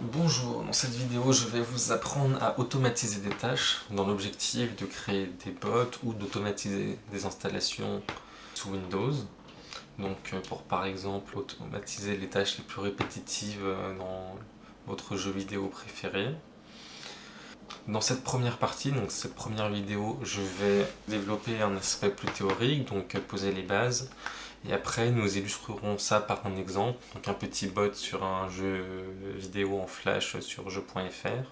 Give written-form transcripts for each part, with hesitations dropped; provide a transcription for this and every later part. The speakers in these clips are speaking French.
Bonjour, dans cette vidéo je vais vous apprendre à automatiser des tâches dans l'objectif de créer des bots ou d'automatiser des installations sous Windows. Donc pour par exemple automatiser les tâches les plus répétitives dans votre jeu vidéo préféré. Dans cette première partie, donc cette première vidéo, je vais développer un aspect plus théorique, donc poser les bases. Et après, nous illustrerons ça par un exemple, donc un petit bot sur un jeu vidéo en flash sur jeux.fr.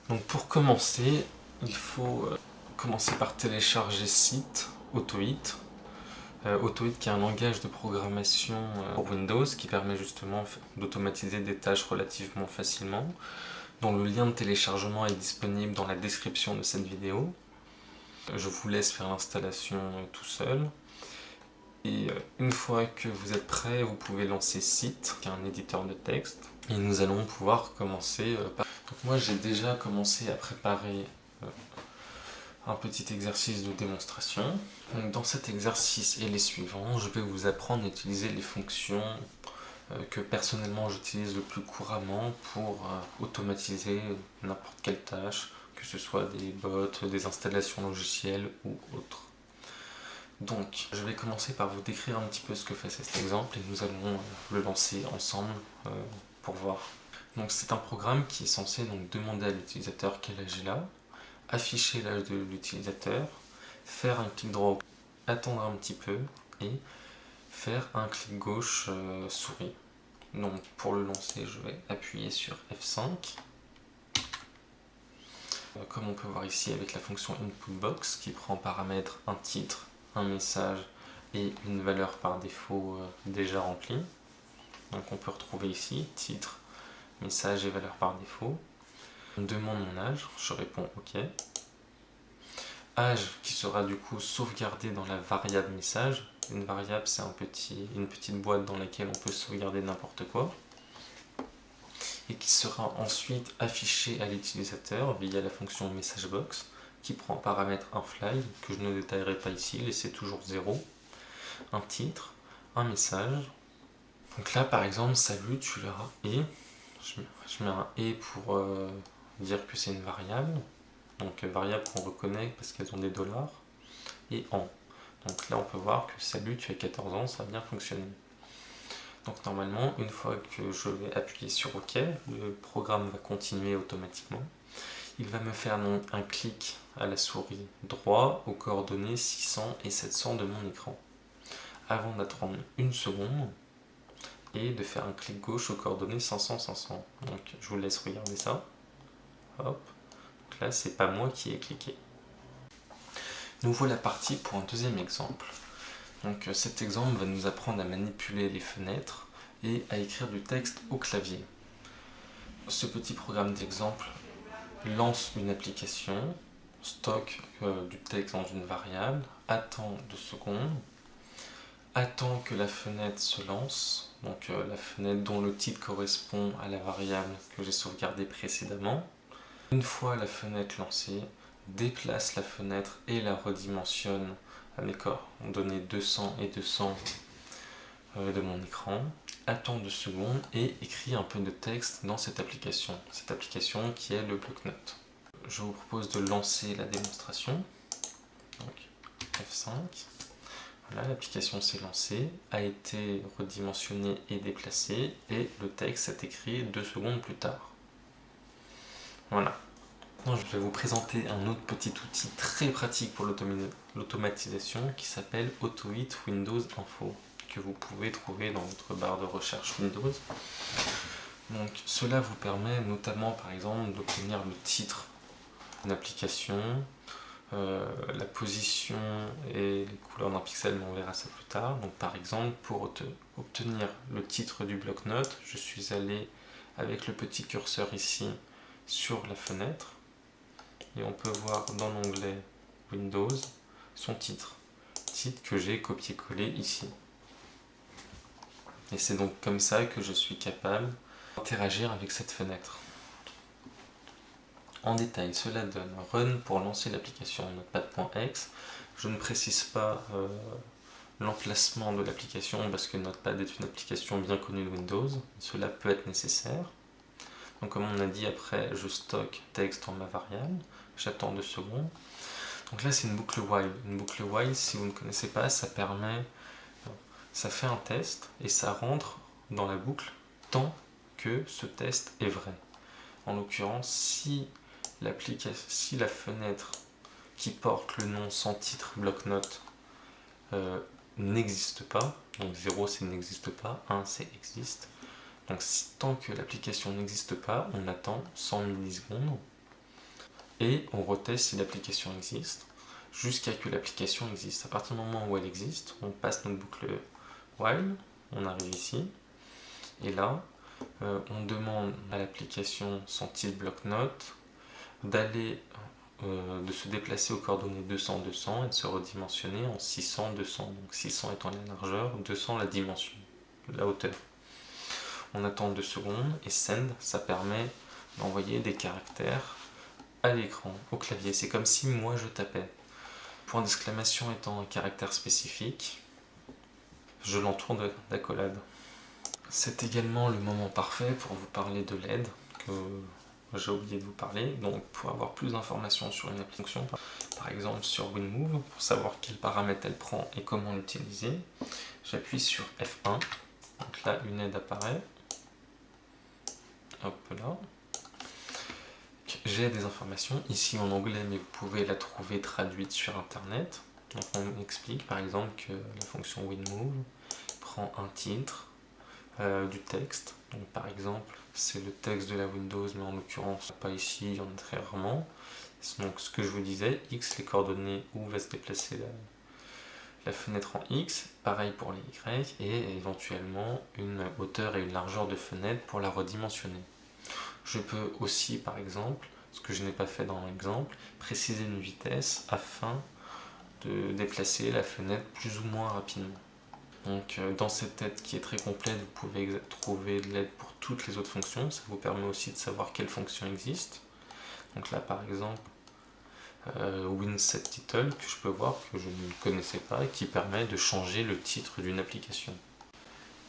Donc pour commencer, il faut commencer par télécharger Site, Autohit. Autohit qui est un langage de programmation pour Windows qui permet justement d'automatiser des tâches relativement facilement, dont le lien de téléchargement est disponible dans la description de cette vidéo. Je vous laisse faire l'installation tout seul. Et une fois que vous êtes prêt, vous pouvez lancer Site, qui est un éditeur de texte. Et nous allons pouvoir commencer par... Donc moi j'ai déjà commencé à préparer un petit exercice de démonstration. Donc dans cet exercice et les suivants, je vais vous apprendre à utiliser les fonctions que personnellement j'utilise le plus couramment pour automatiser n'importe quelle tâche, que ce soit des bots, des installations logicielles ou autres. Donc, je vais commencer par vous décrire un petit peu ce que fait cet exemple et nous allons le lancer ensemble pour voir. Donc, c'est un programme qui est censé donc demander à l'utilisateur quel âge il a, afficher l'âge de l'utilisateur, faire un clic droit, attendre un petit peu et faire un clic gauche souris. Donc, pour le lancer, je vais appuyer sur F5. Comme on peut voir ici avec la fonction InputBox qui prend en paramètre un titre, un message et une valeur par défaut déjà remplie. Donc on peut retrouver ici titre, message et valeur par défaut. On demande mon âge, je réponds OK. Âge qui sera du coup sauvegardé dans la variable message. Une variable c'est une petite boîte dans laquelle on peut sauvegarder n'importe quoi. Et qui sera ensuite affiché à l'utilisateur via la fonction MessageBox qui prend en paramètre un flag que je ne détaillerai pas ici, laissez toujours 0, un titre, un message. Donc là par exemple, salut, tu verras et, je mets un et pour dire que c'est une variable, donc variable qu'on reconnaît parce qu'elles ont des dollars, et en. Donc là on peut voir que salut, tu as 14 ans, ça a bien fonctionné. Donc normalement, une fois que je vais appuyer sur OK, le programme va continuer automatiquement. Il va me faire un clic à la souris droit aux coordonnées 600 et 700 de mon écran. Avant d'attendre une seconde et de faire un clic gauche aux coordonnées 500, 500. Donc je vous laisse regarder ça. Hop. Donc là, c'est pas moi qui ai cliqué. Nous voilà partis pour un deuxième exemple. Donc cet exemple va nous apprendre à manipuler les fenêtres et à écrire du texte au clavier. Ce petit programme d'exemple lance une application, stocke du texte dans une variable, attend 2 secondes, attend que la fenêtre se lance, donc la fenêtre dont le titre correspond à la variable que j'ai sauvegardée précédemment. Une fois la fenêtre lancée, déplace la fenêtre et la redimensionne à mes coordonnées 200 et 200 de mon écran, attend 2 secondes et écrit un peu de texte dans cette application qui est le bloc-notes. Je vous propose de lancer la démonstration. Donc F5. Voilà, l'application s'est lancée, a été redimensionnée et déplacée et le texte est écrit 2 secondes plus tard. Voilà. Maintenant, je vais vous présenter un autre petit outil très pratique pour l'automatisation qui s'appelle Autohit Windows Info, que vous pouvez trouver dans votre barre de recherche Windows. Donc cela vous permet notamment par exemple d'obtenir le titre d'une application, la position et les couleurs d'un pixel, mais on verra ça plus tard. Donc par exemple pour obtenir le titre du bloc-notes, je suis allé avec le petit curseur ici sur la fenêtre et on peut voir dans l'onglet Windows son titre que j'ai copié-collé ici. Et c'est donc comme ça que je suis capable d'interagir avec cette fenêtre. En détail, cela donne Run pour lancer l'application Notepad.exe. Je ne précise pas l'emplacement de l'application parce que Notepad est une application bien connue de Windows. Cela peut être nécessaire. Donc comme on a dit, après je stocke texte dans ma variable, j'attends 2 secondes. Donc là c'est une boucle while. Une boucle while, si vous ne connaissez pas, ça fait un test et ça rentre dans la boucle tant que ce test est vrai. En l'occurrence, si la fenêtre qui porte le nom sans titre bloc-notes n'existe pas, donc 0 c'est n'existe pas, 1 c'est existe, donc tant que l'application n'existe pas, on attend 100 millisecondes et on reteste si l'application existe jusqu'à ce que l'application existe. À partir du moment où elle existe, on passe notre boucle while, on arrive ici et là on demande à l'application sans titre bloc-notes de se déplacer aux coordonnées 200, 200 et de se redimensionner en 600, 200. Donc 600 étant la largeur, 200 la dimension, la hauteur. On attend 2 secondes et send, ça permet d'envoyer des caractères à l'écran, au clavier. C'est comme si moi je tapais. Point d'exclamation étant un caractère spécifique, je l'entoure d'accolade. C'est également le moment parfait pour vous parler de l'aide que j'ai oublié de vous parler. Donc pour avoir plus d'informations sur une application, par exemple sur WinMove, pour savoir quels paramètres elle prend et comment l'utiliser, j'appuie sur F1. Donc là une aide apparaît. Hop là. J'ai des informations ici en anglais, mais vous pouvez la trouver traduite sur internet. Donc on explique par exemple que la fonction WinMove prend un titre, du texte. Donc par exemple, c'est le texte de la Windows, mais en l'occurrence pas ici, il y en a très rarement. Donc ce que je vous disais, X, les coordonnées où va se déplacer la fenêtre en X, pareil pour les Y, et éventuellement une hauteur et une largeur de fenêtre pour la redimensionner. Je peux aussi, par exemple, ce que je n'ai pas fait dans l'exemple, préciser une vitesse afin de déplacer la fenêtre plus ou moins rapidement. Donc dans cette aide qui est très complète, vous pouvez trouver de l'aide pour toutes les autres fonctions. Ça vous permet aussi de savoir quelles fonctions existent. Donc là par exemple, WinSetTitle que je peux voir, que je ne connaissais pas, et qui permet de changer le titre d'une application.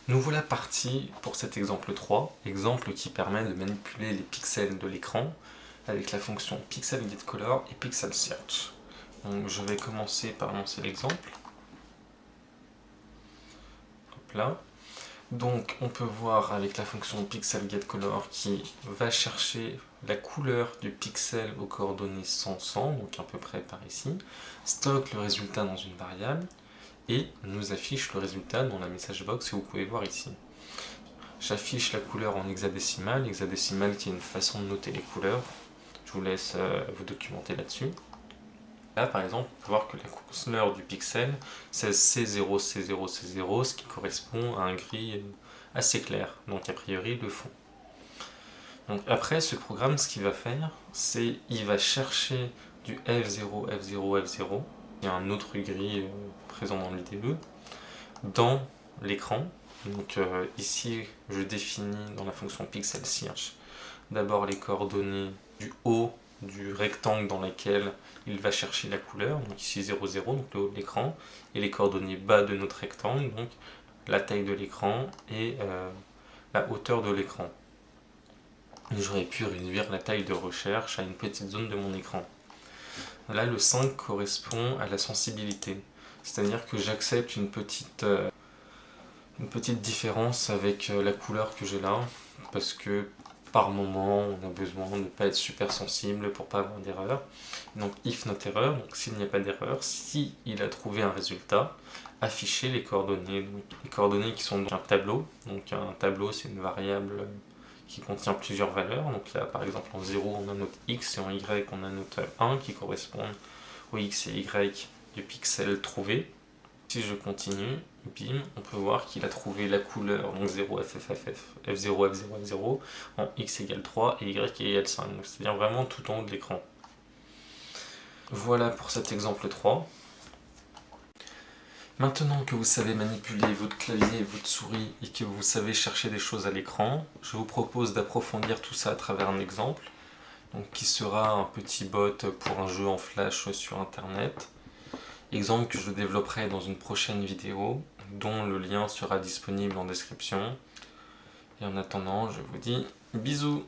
Nous voilà partis pour cet exemple 3, exemple qui permet de manipuler les pixels de l'écran avec la fonction PixelGetColor et PixelSearch. Donc je vais commencer par lancer l'exemple. Là. Donc on peut voir avec la fonction PixelGetColor qui va chercher la couleur du pixel aux coordonnées 100, 100, donc à peu près par ici, stocke le résultat dans une variable et nous affiche le résultat dans la message box que vous pouvez voir ici. J'affiche la couleur en hexadécimal qui est une façon de noter les couleurs. Je vous laisse vous documenter là-dessus. Là, par exemple, on peut voir que la couleur du pixel, c'est C0, C0, C0, ce qui correspond à un gris assez clair, donc a priori le fond. Donc après, ce programme, ce qu'il va faire, c'est il va chercher du F0, F0, F0, il y a un autre gris présent dans l'IDE, dans l'écran. Donc ici, je définis dans la fonction PixelSearch d'abord les coordonnées du haut du rectangle dans lequel il va chercher la couleur, donc ici 0, 0, donc le haut de l'écran, et les coordonnées bas de notre rectangle, donc la taille de l'écran et la hauteur de l'écran. J'aurais pu réduire la taille de recherche à une petite zone de mon écran. Là, le 5 correspond à la sensibilité, c'est-à-dire que j'accepte une petite différence avec la couleur que j'ai là, parce que par moment, on a besoin de ne pas être super sensible pour pas avoir d'erreur. Donc if not error, donc s'il n'y a pas d'erreur, si il a trouvé un résultat, afficher les coordonnées. Donc, les coordonnées qui sont dans un tableau. Donc un tableau, c'est une variable qui contient plusieurs valeurs. Donc là, par exemple, en 0, on a notre x et en y, on a notre 1 qui correspondent au x et y du pixel trouvé. Si je continue, bim, on peut voir qu'il a trouvé la couleur, donc 0, F0, F0, F0, en x égale 3 et y égale 5, c'est-à-dire vraiment tout en haut de l'écran. Voilà pour cet exemple 3. Maintenant que vous savez manipuler votre clavier et votre souris et que vous savez chercher des choses à l'écran, je vous propose d'approfondir tout ça à travers un exemple, donc qui sera un petit bot pour un jeu en flash sur internet. Exemple que je développerai dans une prochaine vidéo, dont le lien sera disponible en description. Et en attendant, je vous dis bisous!